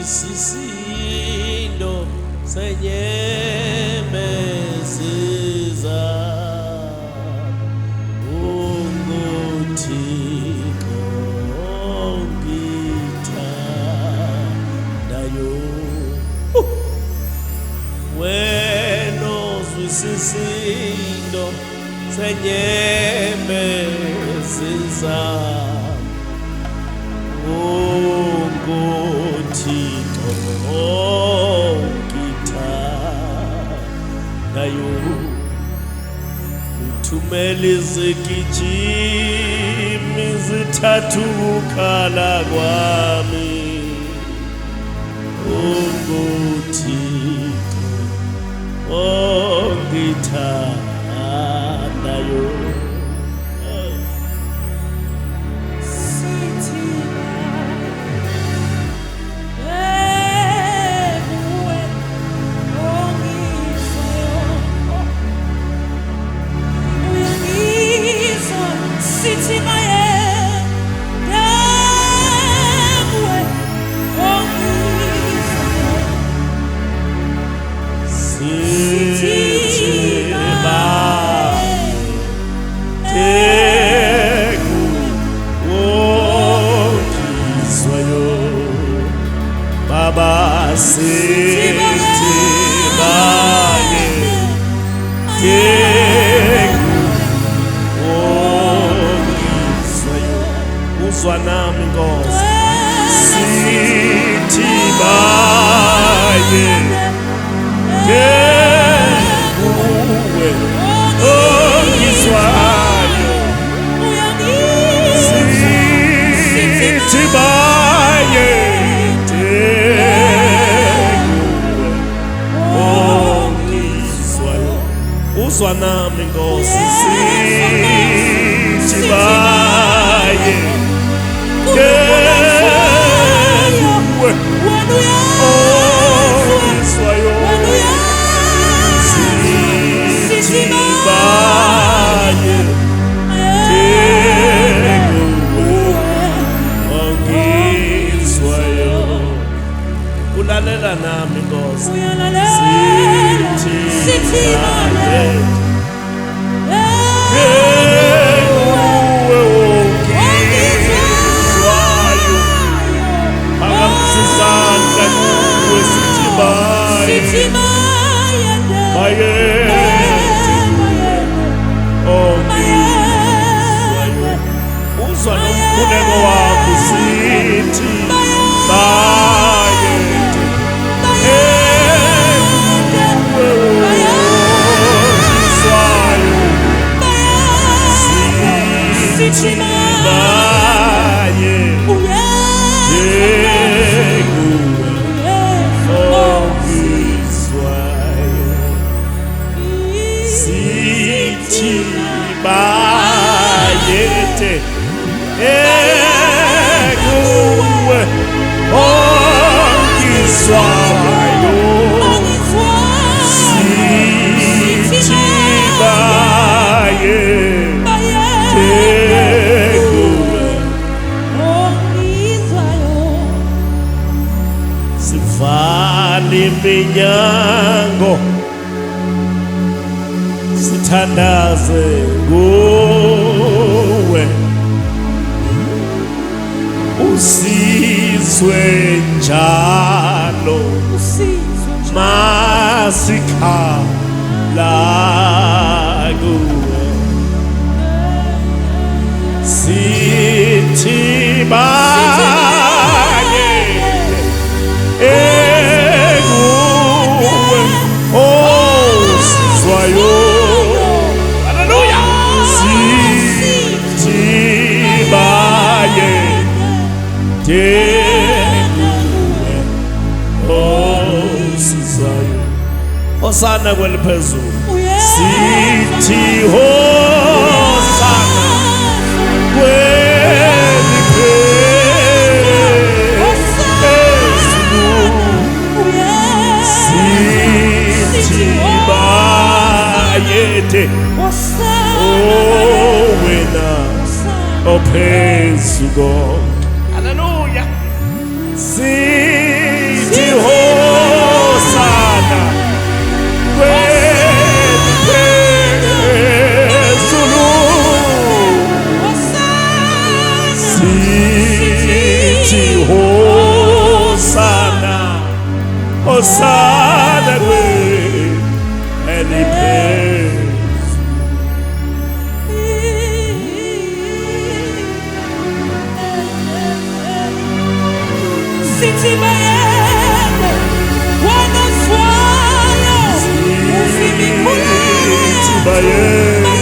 isisindo senyemezisa unguthixo ongithandayo wena ozwisisindo senyemezisa unguthixo ongithandayo uthumela izigijimi zithathu ukukhala kwami unguthixo ongithandayo Baba sithibaye uzwa nami Nkosi sithibaye kuwe ongizwayo sithibaye uzwa nami Nkosi sithibaye kuwe ongizwayo sithibaye kuwe ongizwayo ulalela nami Nkosi sithibaye uzwa nomkhuleko wakho sithibaye iminyango sithandaze kuwe usizwe njalo masikhala kuwe sithibaye hallelujah sithibaye hosana kweliphezulu sithi hosana sithibaye wena ophe phezu konke. Hallelujah. Sithibaye Hosana kweliphezulu sithi Hosana Hosana kweliphezulu sithi bayende wanaswayo sithi bayende